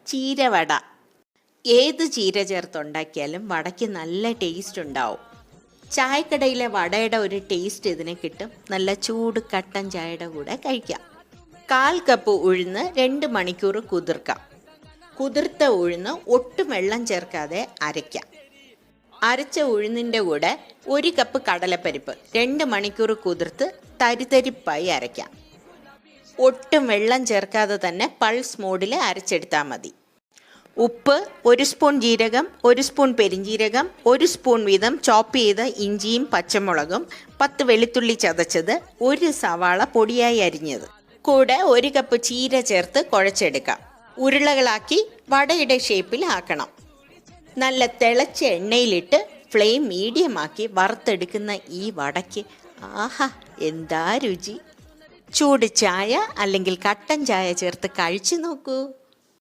ചീരവട. ഏത് ചീര ചേർത്തുണ്ടാക്കിയാലും വടയ്ക്ക് നല്ല ടേസ്റ്റ് ഉണ്ടാവും. ചായക്കടയിലെ വടയുടെ ഒരു ടേസ്റ്റ് ഇതിന് കിട്ടും. നല്ല ചൂട് കട്ടൻ ചായയുടെ കൂടെ കഴിക്കാം. 1/4 കപ്പ് ഉഴുന്ന് 2 മണിക്കൂർ കുതിർക്കാം. കുതിർത്ത ഉഴുന്ന് ഒട്ടും വെള്ളം ചേർക്കാതെ അരയ്ക്കാം. അരച്ച ഉഴുന്നിൻ്റെ കൂടെ 1 കപ്പ് കടലപ്പരിപ്പ് 2 മണിക്കൂർ കുതിർത്ത് തരിതരിപ്പായി അരയ്ക്കാം. ഒട്ടും വെള്ളം ചേർക്കാതെ തന്നെ പൾസ് മോഡിൽ അരച്ചെടുത്താൽ മതി. ഉപ്പ്, 1 സ്പൂൺ ജീരകം, 1 സ്പൂൺ പെരിഞ്ജീരകം, 1 സ്പൂൺ വീതം ചോപ്പ് ചെയ്ത ഇഞ്ചിയും പച്ചമുളകും, 10 വെളുത്തുള്ളി ചതച്ചത്, 1 സവാള പൊടിയായി അരിഞ്ഞത്, കൂടെ 1 കപ്പ് ചീര ചേർത്ത് കുഴച്ചെടുക്കാം. ഉരുളകളാക്കി വടയുടെ ഷേപ്പിൽ ആക്കണം. നല്ല തിളച്ച എണ്ണയിലിട്ട് ഫ്ലെയിം മീഡിയമാക്കി വറുത്തെടുക്കുന്ന ഈ വടയ്ക്ക് ആഹാ എന്താ രുചി! ചൂട് ചായ അല്ലെങ്കിൽ കട്ടൻ ചായ ചേർത്ത് കഴിച്ചു നോക്കൂ.